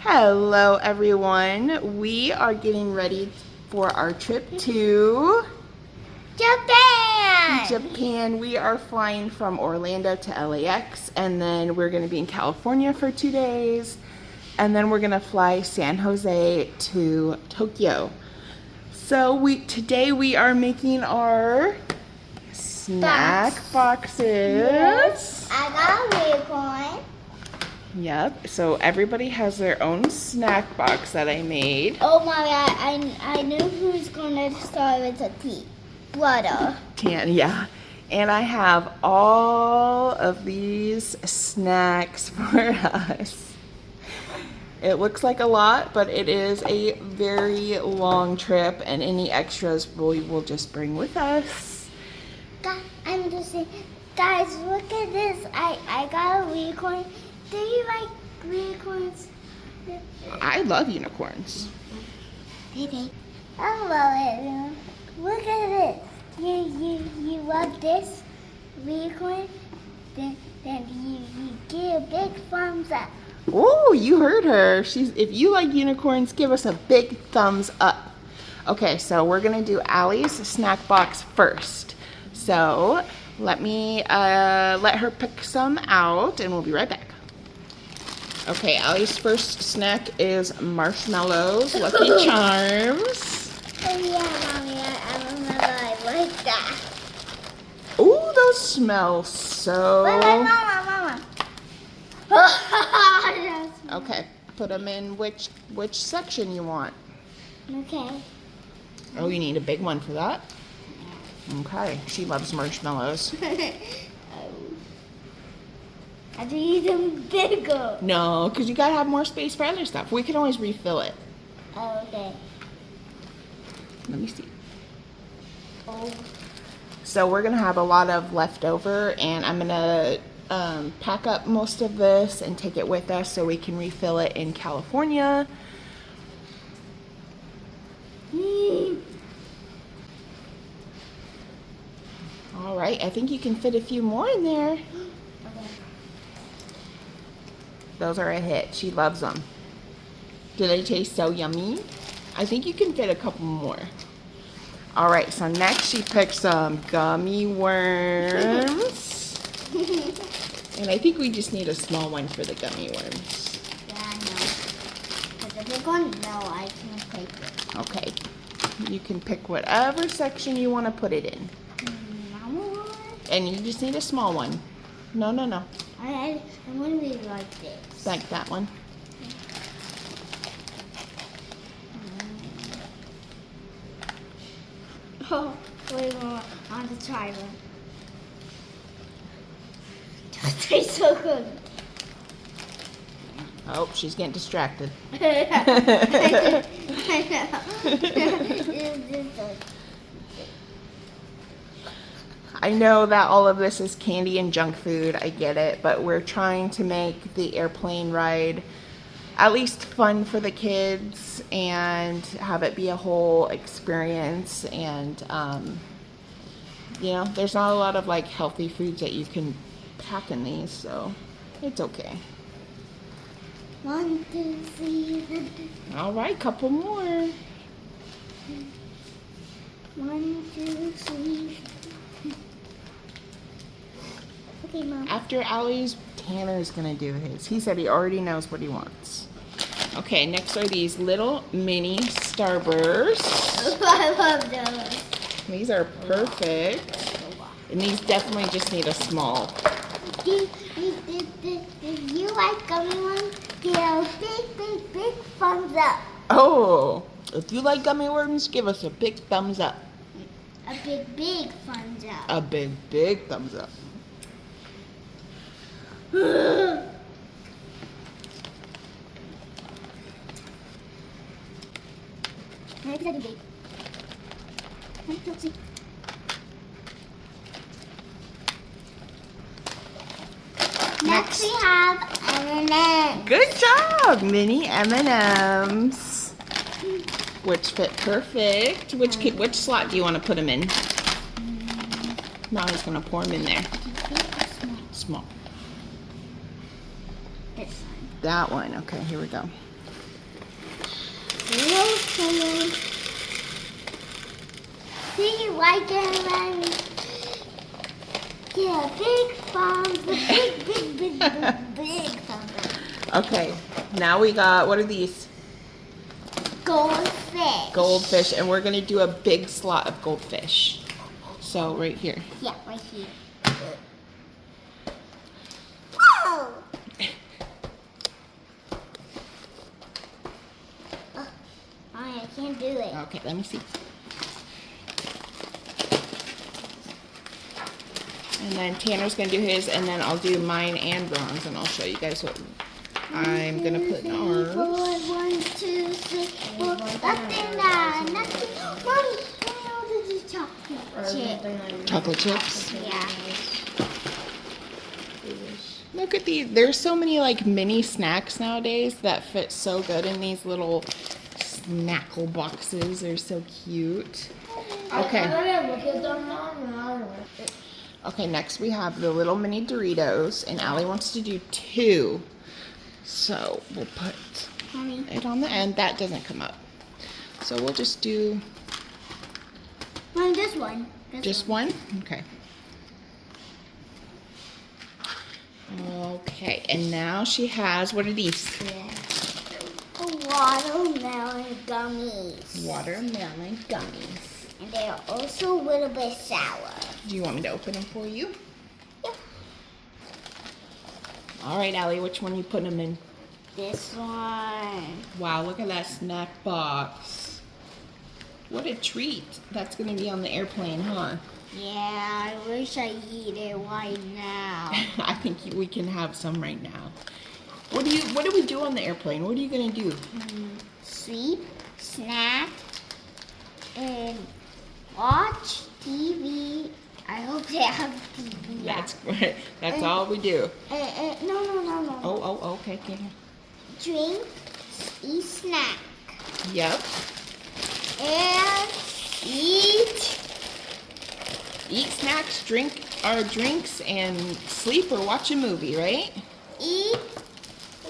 Hello everyone. We are getting ready for our trip to Japan. We are flying from Orlando to LAX, and then we're going to be in California for 2 days, and then we're going to fly San Jose to Tokyo. So today we are making our snack boxes. Yes, I got a unicorn. Yep, so everybody has their own snack box that I made. Oh my god, I knew who's gonna start with a T. Water. Yeah. And I have all of these snacks for us. It looks like a lot, but it is a very long trip, and any extras we will just bring with us. I'm just saying, guys, look at this. I got a unicorn. Do you like unicorns? I love unicorns. Baby, I love it. Look at this. You love this unicorn? Then you give a big thumbs up. Oh, you heard her. If you like unicorns, give us a big thumbs up. Okay, so we're gonna do Allie's snack box first. So let me let her pick some out, and we'll be right back. Okay, Allie's first snack is marshmallows, Lucky Charms. Oh yeah, Mommy, I remember I like that. Ooh, those smell so... Wait, Mama. Okay, put them in which section you want. Okay. Oh, you need a big one for that? Okay, she loves marshmallows. I do need them bigger. No, because you gotta have more space for other stuff. We can always refill it. Oh, okay. Let me see. Oh. So we're gonna have a lot of leftover, and I'm gonna pack up most of this and take it with us so we can refill it in California. All right, I think you can fit a few more in there. Those are a hit. She loves them. Do they taste so yummy? I think you can fit a couple more. All right, so next she picked some gummy worms. And I think we just need a small one for the gummy worms. Yeah, I know. But the big one, no, I can't take it. Okay. You can pick whatever section you want to put it in. And you just need a small one. No. I want to be like this. Like that one. Oh, wait, Mama, I want to try one. It tastes so good. Oh, she's getting distracted. I I know that all of this is candy and junk food, I get it, but we're trying to make the airplane ride at least fun for the kids and have it be a whole experience. And, you know, there's not a lot of like healthy foods that you can pack in these, so it's okay. 1, 2, 3. All right, couple more. 1, 2, 3. Okay, Mom. After Allie's, Tanner's gonna do his. He said he already knows what he wants. Okay, next are these little mini Starbursts. I love those. These are perfect. And these definitely just need a small. If you like gummy ones, give a big thumbs up. Oh, if you like gummy worms, give us a big thumbs up. A big thumbs up. A big thumbs up. Maybe that'd be big. Let's see. Next we have M&M's. Good job, mini M&Ms. Which fit perfect. Which slot do you want to put them in? Mommy's gonna pour them in there. Small. This one. That one. Okay, here we go. Okay. See, like it, yeah, big thumbs, big thumbs. Okay, now we got, what are these? Goldfish. Goldfish, and we're gonna do a big slot of goldfish. So right here. Yeah, right here. Whoa! Oh, I can't do it. Okay, let me see. And then Tanner's gonna do his, and then I'll do mine and Ron's, and I'll show you guys what I'm gonna put in ours. 1, 2, 3, 4. Nothing. Mommy, I want to do chocolate chip. Chocolate chips. Yeah. Look at these. There's so many like mini snacks nowadays that fit so good in these little Snackle boxes. They're so cute. Okay. Okay, next we have the little mini Doritos, and Allie wants to do 2. So we'll put Mommy. it on the end. That doesn't come up. So we'll just do Mommy, this one. just one? Okay. Okay, and now she has, what are these? Watermelon gummies. Watermelon gummies. And they are also a little bit sour. Do you want me to open them for you? Yeah. All right, Allie, which one you putting them in? This one. Wow, look at that snack box. What a treat. That's going to be on the airplane, huh? Yeah, I wish I eat it right now. I think we can have some right now. What do we do on the airplane? What are you going to do? Sleep, snack, and watch TV. I hope they have TV. That's all we do. No. Oh, okay. Drink, eat snack, Yep. and eat. Eat snacks, drink our drinks, and sleep or watch a movie, right? Eat.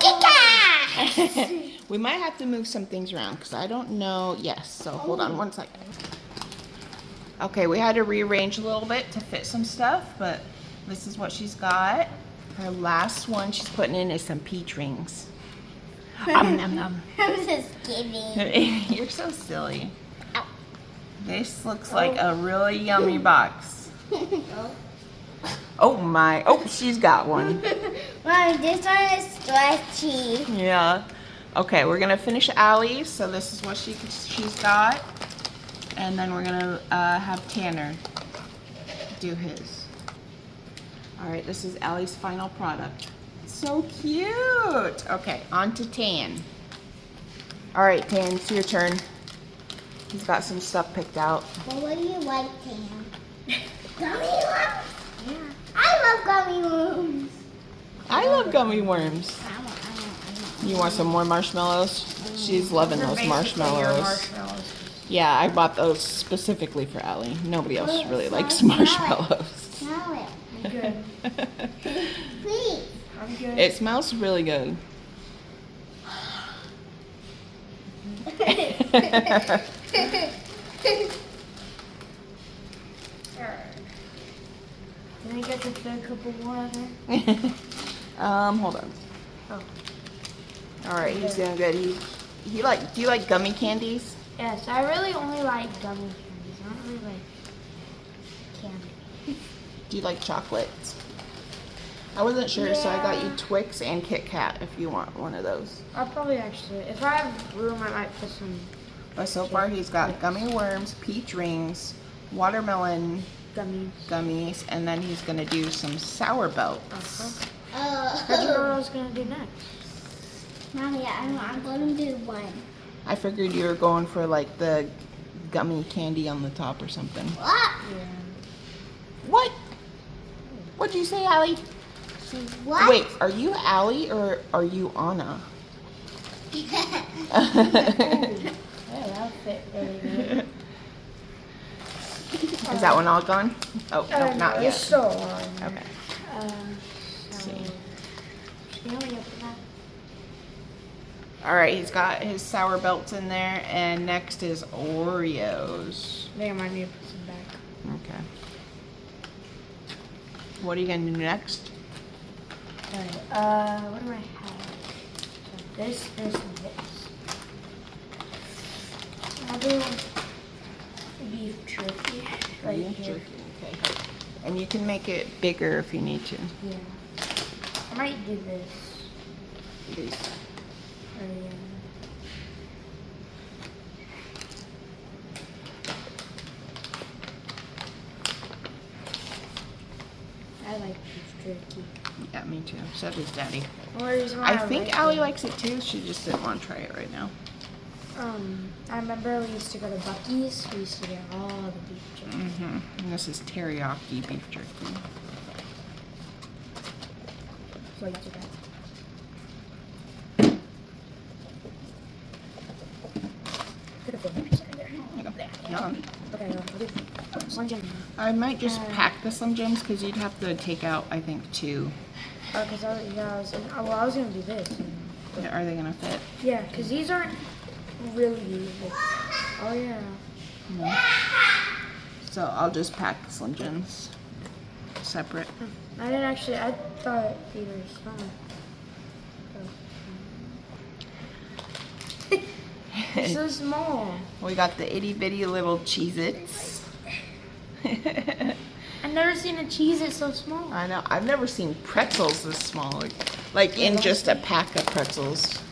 Chicken. We might have to move some things around because I don't know. Yes, so hold on one second. Okay, we had to rearrange a little bit to fit some stuff, but this is what she's got. Her last one she's putting in is some peach rings. Nom. I'm just kidding. You're so silly. Ow. This looks like a really yummy box. Oh my, she's got one. Mommy, this one is stretchy. Yeah. Okay, we're gonna finish Allie's. So this is what she's got, and then we're gonna have Tanner do his. All right, this is Allie's final product. So cute. Okay, on to Tan. All right, Tan, it's your turn. He's got some stuff picked out. Well, what do you like, Tam? Gummy worms? Yeah. I love gummy worms. I love gummy worms. I want. You want some more marshmallows? She's loving those marshmallows. Yeah, I bought those specifically for Allie. Nobody else really likes marshmallows. Smell it. I'm good. Please. I'm good. It smells really good. Can I get the third cup of water? Hold on. Oh. All right, he's doing good. He like. Do you like gummy candies? Yes, I really only like gummy candies. I don't really like candy. Do you like chocolates? I wasn't sure, so I got you Yeah. Twix and Kit Kat if you want one of those. I'll probably actually, if I have room, I might put some But so far, he's got gummy worms, peach rings, watermelon gummies. gummies, and then he's gonna do some sour belts. How'd you know what I was gonna do next? Mommy, I'm going to do one. I figured you were going for like the gummy candy on the top or something. What? Yeah. What? What'd you say, Allie? What? Wait, are you Allie or are you Anna? Yeah, that'll fit really good. Is that one all gone? Oh, no, not There's yet. still one. Okay. So, See. can you help me open that? All right, he's got his sour belts in there, and next is Oreos. I think I might need to put some back. Okay. What are you gonna do next? Alright, what do I have? So this, and this. I'll do beef jerky right Beef here. jerky, okay. And you can make it bigger if you need to. Yeah. I might do this. These. Or, yeah. I like beef jerky. Yeah, me too. So does Daddy. Only reason why I think like Allie it- likes it too. She just didn't want to try it right now. I remember we used to go to Buc-ee's. We used to get all the beef jerky. And this is teriyaki beef jerky. So you do that. Put a big piece right there. Yum. Okay, I'll do Slim Jim. I might just pack the Slim Jims because you'd have to take out, I think, 2. Oh, because I was gonna do this. Are they gonna fit? Yeah, because these aren't really usable. Oh yeah. No. So I'll just pack the Slim Jims separate. I didn't actually. I thought these were small. They're so small. We got the itty bitty little Cheez-Its. I've never seen a cheese that's so small. I know. I've never seen pretzels this small. Like in just a pack of pretzels.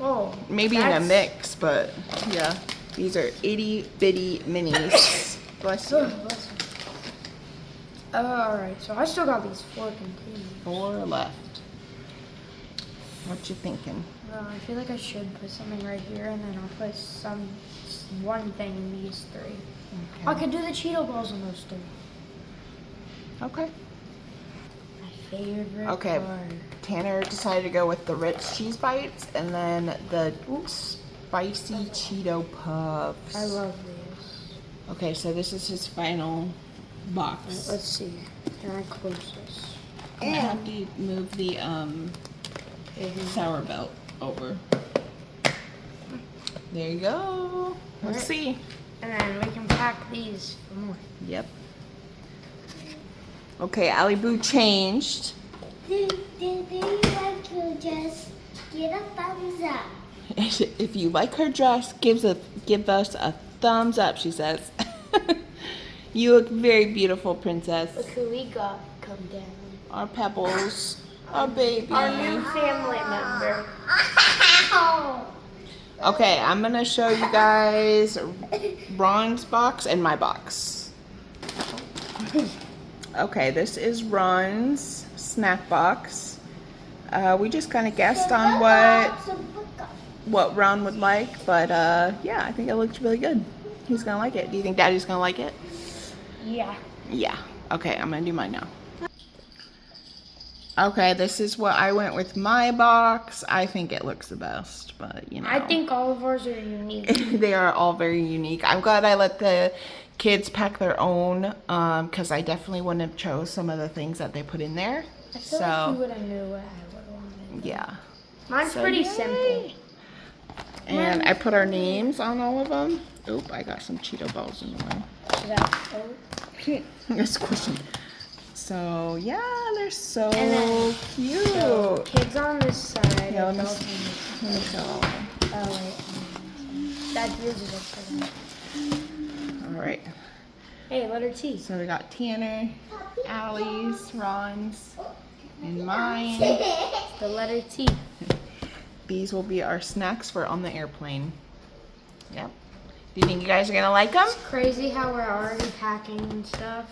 Oh. Maybe in a mix, but yeah. These are itty bitty minis. Bless you. Alright, so I still got these 4 containers. 4 left. What you thinking? Well, I feel like I should put something right here, and then I'll put one thing in these 3. Okay. I could do the Cheeto balls in those 3. Okay. My favorite Okay. part. Tanner decided to go with the Ritz cheese bites and then the spicy Cheeto puffs. I love these. Okay, so this is his final box. Let's see. Can I close this? I have to move the sour belt over. There you go. Let's Alright. see. And then we can pack these for more. Yep. Okay, Allie Boo changed. Do you like to just get a thumbs up? If you like her dress, give us a thumbs up, she says. You look very beautiful, princess. Look who we got come down. Our Pebbles, our baby. Our new family member. Okay, I'm gonna show you guys Ron's box and my box. Okay, this is Ron's snack box. We just kind of guessed on what Ron would like, but yeah, I think it looks really good. He's gonna like it. Do you think Daddy's gonna like it? Yeah. Yeah. Okay, I'm gonna do mine now. Okay, this is what I went with my box. I think it looks the best, but you know. I think all of ours are unique. They are all very unique. I'm glad I let the kids pack their own, because I definitely wouldn't have chose some of the things that they put in there. I feel like you would have knew what I would have wanted. Yeah. Mine's So, pretty yay. simple. And I put our names on all of them. Oop, I got some Cheeto balls in the way. Is that That's a question. So, yeah, they're so And then- cute. So, kids on this side. Yeah, let me adults see. on this Let me show all of them. side. Oh, wait. That yours is upside down. All right. Hey, letter T. So we got Tanner, Allie's, Ron's, and mine. The letter T. These will be our snacks for on the airplane. Yep. Do you think you guys are gonna like them? It's crazy how we're already packing and stuff.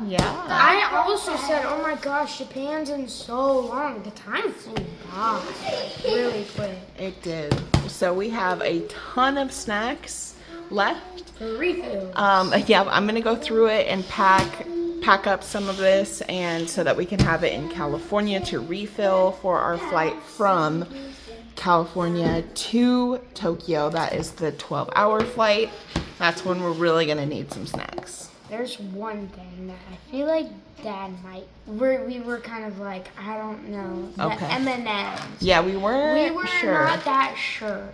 Yeah. I also said, oh my gosh, Japan's in so long. The time flew by really quick. It did. So we have a ton of snacks left. For refill. Yeah, I'm gonna go through it and pack up some of this, and so that we can have it in California to refill for our flight from California to Tokyo. That is the 12-hour flight. That's when we're really gonna need some snacks. there's one thing that I feel like Dad might. We were kind of like, I don't know. The Okay. M&Ms. Yeah, we weren't We were sure, not that sure.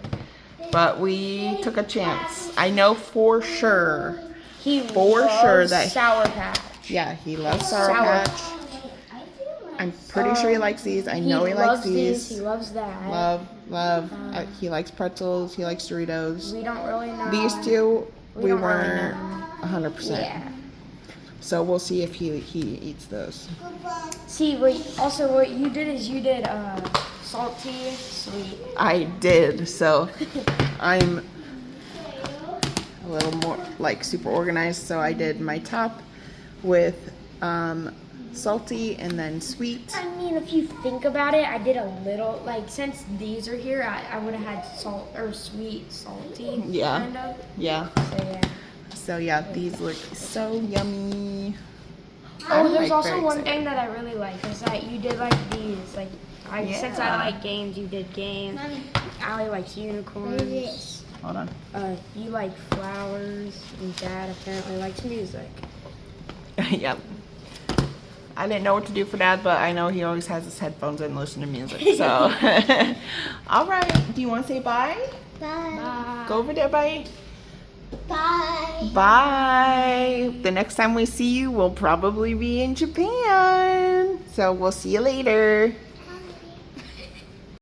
but we took a chance. I know for sure. He For loves sure that- Sour Patch. Yeah, he loves Sour Sour Patch. I'm pretty sure he likes these. I know he likes loves these. He loves that. Love. He likes pretzels. He likes Doritos. We don't really know. These two, we don't really weren't know. 100%. Yeah. So we'll see if he eats those. See, what you did is you did salty, sweet. I did. So I'm a little more like super organized. So I did my top with salty and then sweet. I mean, if you think about it, I did a little, like, since these are here, I would have had salt or sweet, salty, Yeah. kind of. Yeah. So, yeah. So yeah, these look so yummy. Oh, I'm, there's like, also very one excited. thing that I really like is that you did, like, these. Like, since I Yeah. like games, you did games. Allie likes unicorns. Hold on. You like flowers, and Dad apparently likes music. Yep. I didn't know what to do for Dad, but I know he always has his headphones in and listen to music. So, all right. Do you want to say bye? Bye. Go over there, bye. Bye. Bye. The next time we see you, we'll probably be in Japan. So we'll see you later.